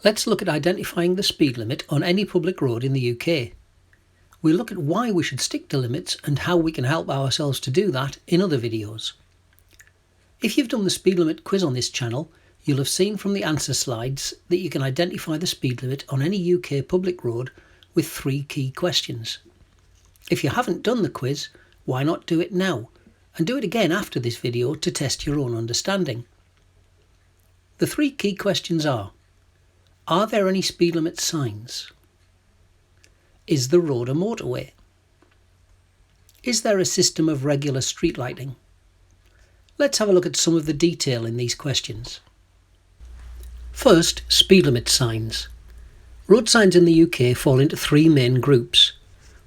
Let's look at identifying the speed limit on any public road in the UK. We'll look at why we should stick to limits and how we can help ourselves to do that in other videos. If you've done the speed limit quiz on this channel, you'll have seen from the answer slides that you can identify the speed limit on any UK public road with 3 key questions. If you haven't done the quiz, why not do it now? And do it again after this video to test your own understanding. The 3 key questions are there any speed limit signs? Is the road a motorway? Is there a system of regular street lighting? Let's have a look at some of the detail in these questions. First, speed limit signs. Road signs in the UK fall into 3 main groups.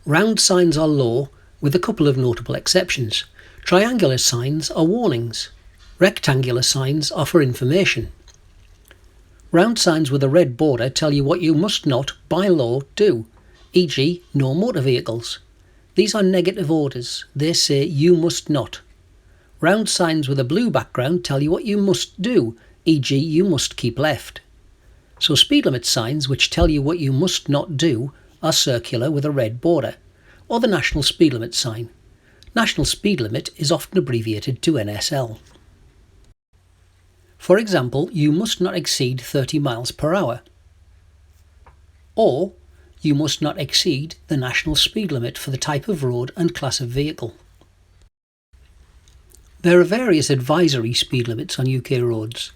Round signs are law, with a couple of notable exceptions. Triangular signs are warnings. Rectangular signs are for information. Round signs with a red border tell you what you must not, by law, do, e.g. no motor vehicles. These are negative orders. They say you must not. Round signs with a blue background tell you what you must do, e.g. you must keep left. So speed limit signs which tell you what you must not do are circular with a red border, or the national speed limit sign. National speed limit is often abbreviated to NSL. For example, you must not exceed 30 miles per hour. Or, you must not exceed the national speed limit for the type of road and class of vehicle. There are various advisory speed limits on UK roads.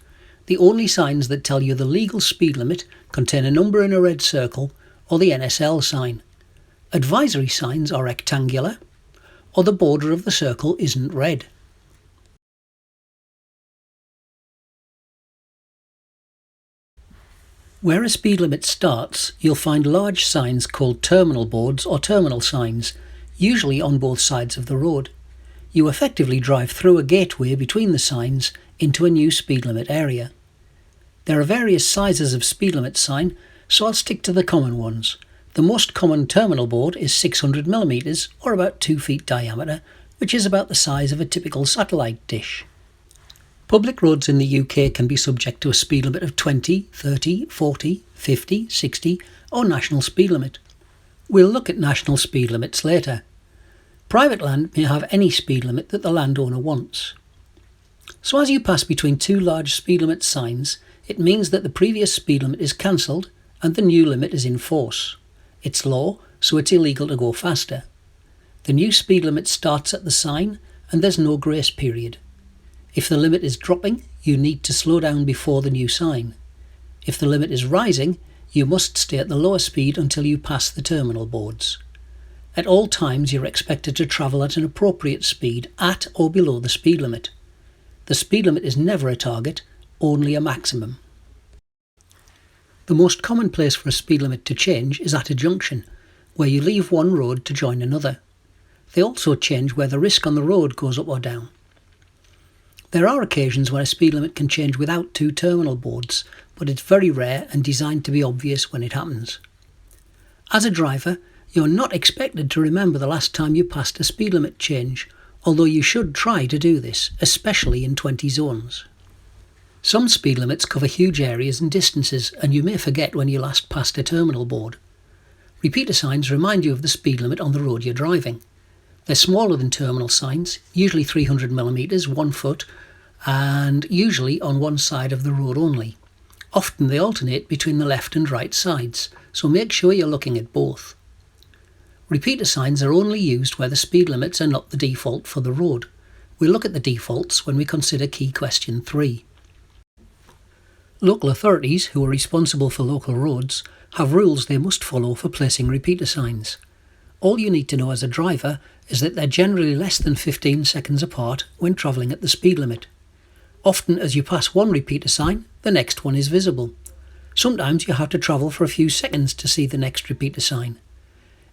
The only signs that tell you the legal speed limit contain a number in a red circle or the NSL sign. Advisory signs are rectangular, or the border of the circle isn't red. Where a speed limit starts, you'll find large signs called terminal boards or terminal signs, usually on both sides of the road. You effectively drive through a gateway between the signs into a new speed limit area. There are various sizes of speed limit sign, so I'll stick to the common ones. The most common terminal board is 600mm or about 2 feet diameter, which is about the size of a typical satellite dish. Public roads in the UK can be subject to a speed limit of 20, 30, 40, 50, 60 or national speed limit. We'll look at national speed limits later. Private land may have any speed limit that the landowner wants. So as you pass between 2 large speed limit signs, it means that the previous speed limit is cancelled and the new limit is in force. It's law, so it's illegal to go faster. The new speed limit starts at the sign and there's no grace period. If the limit is dropping, you need to slow down before the new sign. If the limit is rising, you must stay at the lower speed until you pass the terminal boards. At all times you're expected to travel at an appropriate speed at or below the speed limit. The speed limit is never a target, only a maximum. The most common place for a speed limit to change is at a junction, where you leave one road to join another. They also change where the risk on the road goes up or down. There are occasions where a speed limit can change without 2 terminal boards, but it's very rare and designed to be obvious when it happens. As a driver, you're not expected to remember the last time you passed a speed limit change, although you should try to do this, especially in 20 zones. Some speed limits cover huge areas and distances, and you may forget when you last passed a terminal board. Repeater signs remind you of the speed limit on the road you're driving. They're smaller than terminal signs, usually 300mm, 1 foot, and usually on one side of the road only. Often they alternate between the left and right sides, so make sure you're looking at both. Repeater signs are only used where the speed limits are not the default for the road. We'll look at the defaults when we consider key question 3. Local authorities, who are responsible for local roads, have rules they must follow for placing repeater signs. All you need to know as a driver is that they're generally less than 15 seconds apart when travelling at the speed limit. Often as you pass one repeater sign, the next one is visible. Sometimes you have to travel for a few seconds to see the next repeater sign.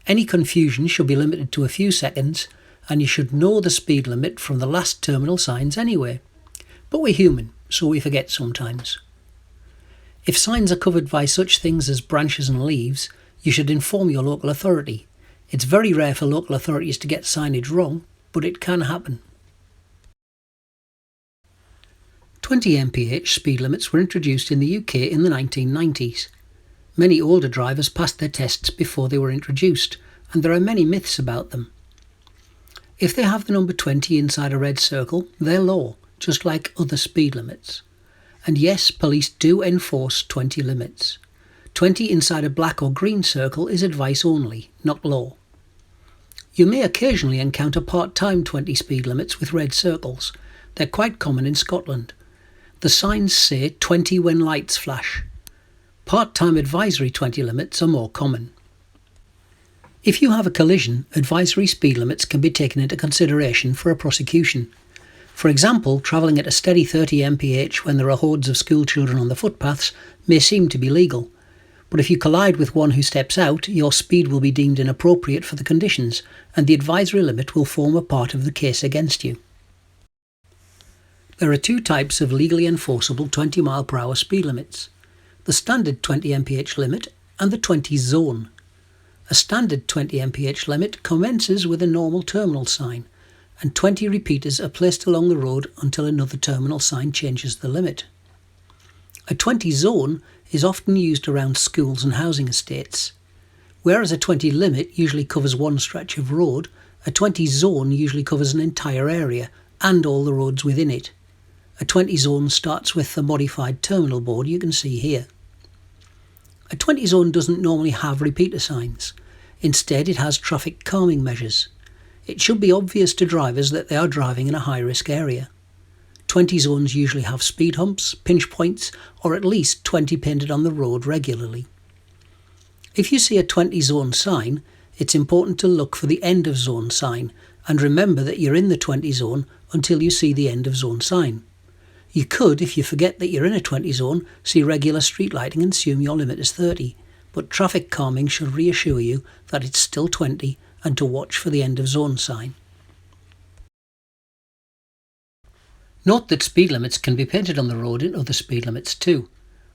Any confusion should be limited to a few seconds, and you should know the speed limit from the last terminal signs anyway. But we're human, so we forget sometimes. If signs are covered by such things as branches and leaves, you should inform your local authority. It's very rare for local authorities to get signage wrong, but it can happen. 20 mph speed limits were introduced in the UK in the 1990s. Many older drivers passed their tests before they were introduced, and there are many myths about them. If they have the number 20 inside a red circle, they're law, just like other speed limits. And yes, police do enforce 20 limits. 20 inside a black or green circle is advice only, not law. You may occasionally encounter part-time 20 speed limits with red circles. They're quite common in Scotland. The signs say 20 when lights flash. Part-time advisory 20 limits are more common. If you have a collision, advisory speed limits can be taken into consideration for a prosecution. For example, travelling at a steady 30 mph when there are hordes of school children on the footpaths may seem to be legal. But if you collide with one who steps out, your speed will be deemed inappropriate for the conditions, and the advisory limit will form a part of the case against you. There are two types of legally enforceable 20 mph speed limits: the standard 20 mph limit and the 20 zone. A standard 20 mph limit commences with a normal terminal sign, and 20 repeaters are placed along the road until another terminal sign changes the limit. A 20 zone is often used around schools and housing estates. Whereas a 20 limit usually covers one stretch of road, a 20 zone usually covers an entire area and all the roads within it. A 20 zone starts with the modified terminal board you can see here. A 20 zone doesn't normally have repeater signs. Instead, it has traffic calming measures. It should be obvious to drivers that they are driving in a high-risk area. 20 zones usually have speed humps, pinch points, or at least 20 painted on the road regularly. If you see a 20 zone sign, it's important to look for the end of zone sign and remember that you're in the 20 zone until you see the end of zone sign. You could, if you forget that you're in a 20 zone, see regular street lighting and assume your limit is 30, but traffic calming should reassure you that it's still 20 and to watch for the end of zone sign. Note that speed limits can be painted on the road in other speed limits too.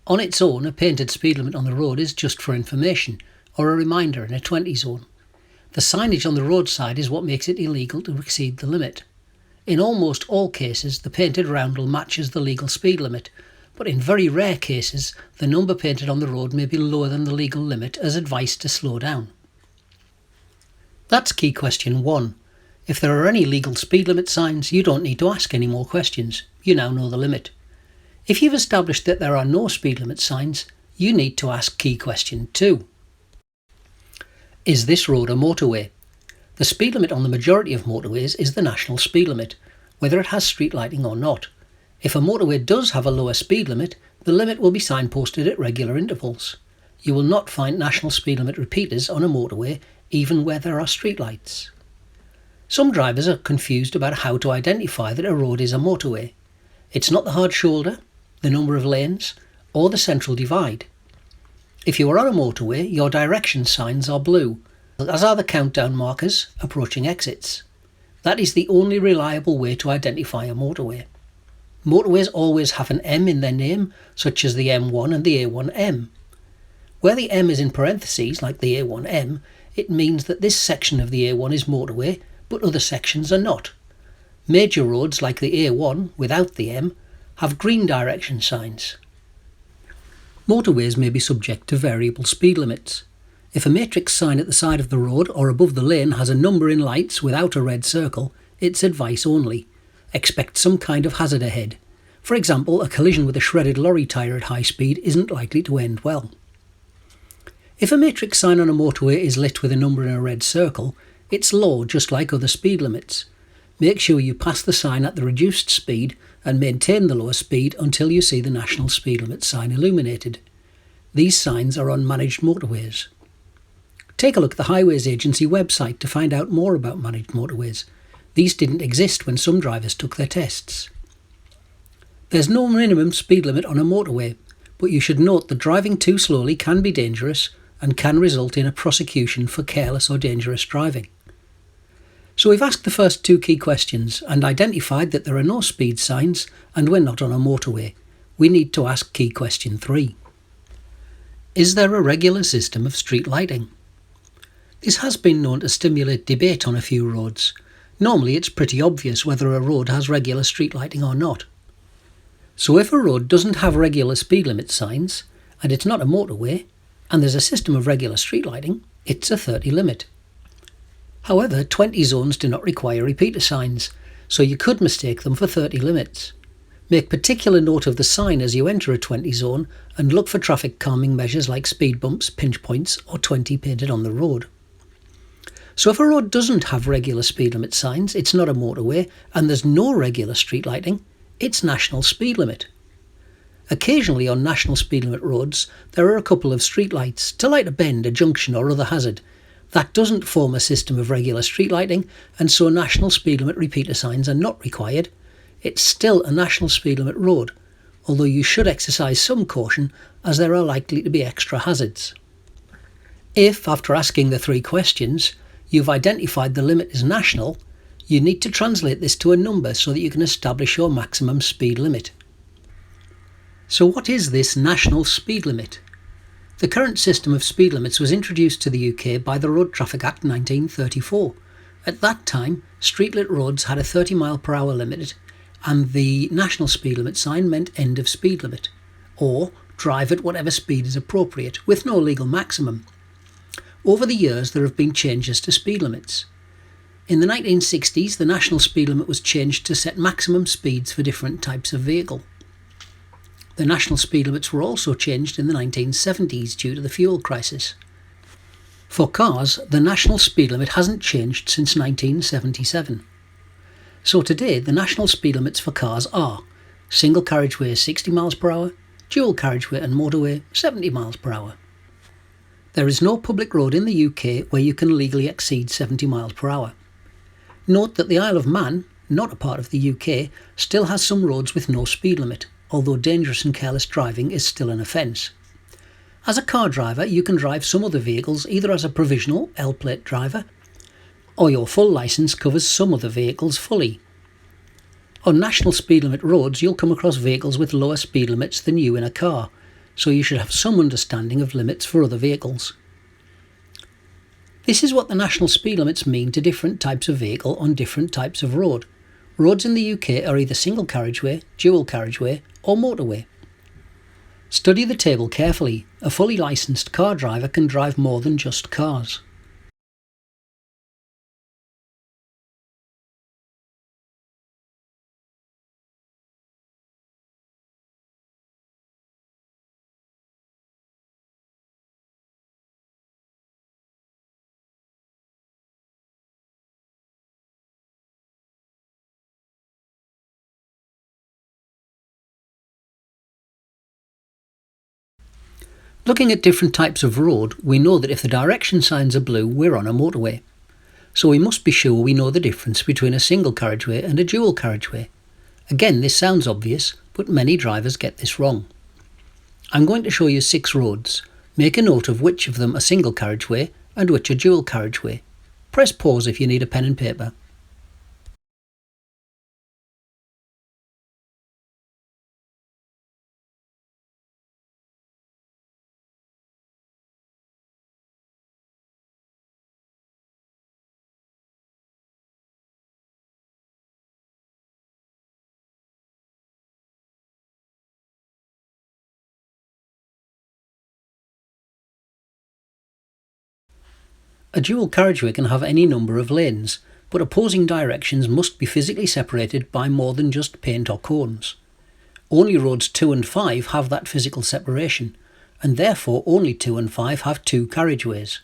On its own, a painted speed limit on the road is just for information, or a reminder in a 20 zone. The signage on the roadside is what makes it illegal to exceed the limit. In almost all cases, the painted roundel matches the legal speed limit, but in very rare cases, the number painted on the road may be lower than the legal limit as advice to slow down. That's key question 1. If there are any legal speed limit signs, you don't need to ask any more questions. You now know the limit. If you've established that there are no speed limit signs, you need to ask key question 2. Is this road a motorway? The speed limit on the majority of motorways is the national speed limit, whether it has street lighting or not. If a motorway does have a lower speed limit, the limit will be signposted at regular intervals. You will not find national speed limit repeaters on a motorway, even where there are street lights. Some drivers are confused about how to identify that a road is a motorway. It's not the hard shoulder, the number of lanes, or the central divide. If you are on a motorway, your direction signs are blue, as are the countdown markers approaching exits. That is the only reliable way to identify a motorway. Motorways always have an M in their name, such as the M1 and the A1M. Where the M is in parentheses, like the A1M, it means that this section of the A1 is motorway, but other sections are not. Major roads like the A1, without the M, have green direction signs. Motorways may be subject to variable speed limits. If a matrix sign at the side of the road or above the lane has a number in lights without a red circle, it's advice only. Expect some kind of hazard ahead. For example, a collision with a shredded lorry tyre at high speed isn't likely to end well. If a matrix sign on a motorway is lit with a number in a red circle, it's law just like other speed limits. Make sure you pass the sign at the reduced speed and maintain the lower speed until you see the national speed limit sign illuminated. These signs are on managed motorways. Take a look at the Highways Agency website to find out more about managed motorways. These didn't exist when some drivers took their tests. There's no minimum speed limit on a motorway, but you should note that driving too slowly can be dangerous and can result in a prosecution for careless or dangerous driving. So we've asked the first two key questions and identified that there are no speed signs and we're not on a motorway. We need to ask key question 3. Is there a regular system of street lighting? This has been known to stimulate debate on a few roads. Normally it's pretty obvious whether a road has regular street lighting or not. So if a road doesn't have regular speed limit signs and it's not a motorway, and there's a system of regular street lighting, it's a 30 limit. However, 20 zones do not require repeater signs, so you could mistake them for 30 limits. Make particular note of the sign as you enter a 20 zone and look for traffic calming measures like speed bumps, pinch points or 20 painted on the road. So if a road doesn't have regular speed limit signs, it's not a motorway and there's no regular street lighting, it's national speed limit. Occasionally on national speed limit roads there are a couple of streetlights to light a bend, a junction or other hazard. That doesn't form a system of regular street lighting, and so national speed limit repeater signs are not required. It's still a national speed limit road, although you should exercise some caution as there are likely to be extra hazards. If, after asking the 3 questions, you've identified the limit is national, you need to translate this to a number so that you can establish your maximum speed limit. So what is this national speed limit? The current system of speed limits was introduced to the UK by the Road Traffic Act 1934. At that time, streetlit roads had a 30 mph limit, and the national speed limit sign meant end of speed limit, or drive at whatever speed is appropriate, with no legal maximum. Over the years there have been changes to speed limits. In the 1960s, the national speed limit was changed to set maximum speeds for different types of vehicle. The national speed limits were also changed in the 1970s due to the fuel crisis. For cars, the national speed limit hasn't changed since 1977. So today, the national speed limits for cars are single carriageway 60 mph, dual carriageway and motorway 70 mph. There is no public road in the UK where you can legally exceed 70 mph. Note that the Isle of Man, not a part of the UK, still has some roads with no speed limit, although dangerous and careless driving is still an offence. As a car driver, you can drive some other vehicles either as a provisional L-plate driver, or your full licence covers some other vehicles fully. On national speed limit roads, you'll come across vehicles with lower speed limits than you in a car, so you should have some understanding of limits for other vehicles. This is what the national speed limits mean to different types of vehicle on different types of road. Roads in the UK are either single carriageway, dual carriageway or motorway. Study the table carefully. A fully licensed car driver can drive more than just cars. Looking at different types of road, we know that if the direction signs are blue, we're on a motorway. So we must be sure we know the difference between a single carriageway and a dual carriageway. Again, this sounds obvious, but many drivers get this wrong. I'm going to show you 6 roads. Make a note of which of them are single carriageway and which are dual carriageway. Press pause if you need a pen and paper. A dual carriageway can have any number of lanes, but opposing directions must be physically separated by more than just paint or cones. Only roads 2 and 5 have that physical separation, and therefore only 2 and 5 have 2 carriageways.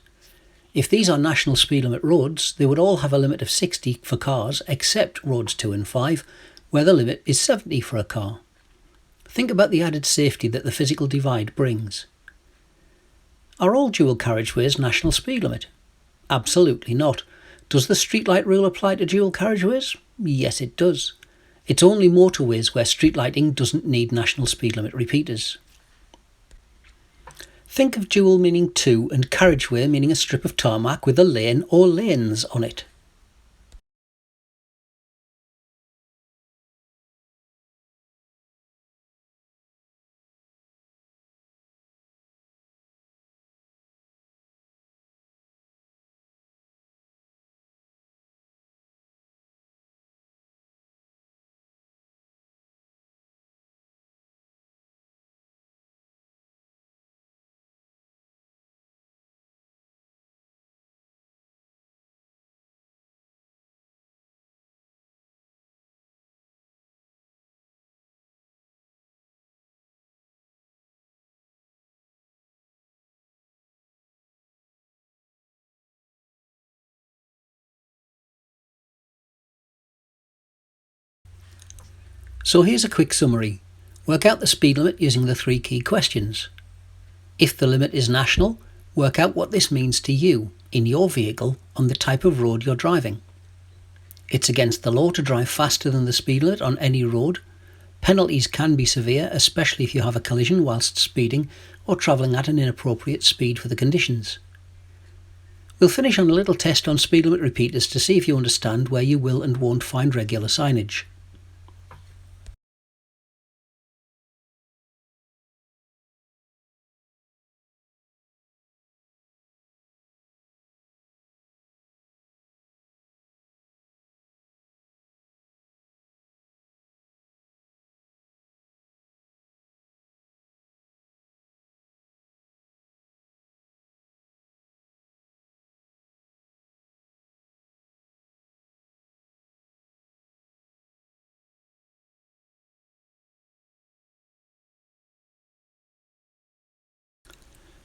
If these are national speed limit roads, they would all have a limit of 60 for cars except roads 2 and 5, where the limit is 70 for a car. Think about the added safety that the physical divide brings. Are all dual carriageways national speed limit? Absolutely not. Does the streetlight rule apply to dual carriageways? Yes, it does. It's only motorways where street lighting doesn't need national speed limit repeaters. Think of dual meaning 2 and carriageway meaning a strip of tarmac with a lane or lanes on it. So here's a quick summary. Work out the speed limit using the 3 key questions. If the limit is national, work out what this means to you, in your vehicle, on the type of road you're driving. It's against the law to drive faster than the speed limit on any road. Penalties can be severe, especially if you have a collision whilst speeding or travelling at an inappropriate speed for the conditions. We'll finish on a little test on speed limit repeaters to see if you understand where you will and won't find regular signage.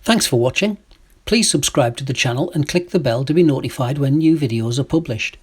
Thanks for watching. Please subscribe to the channel and click the bell to be notified when new videos are published.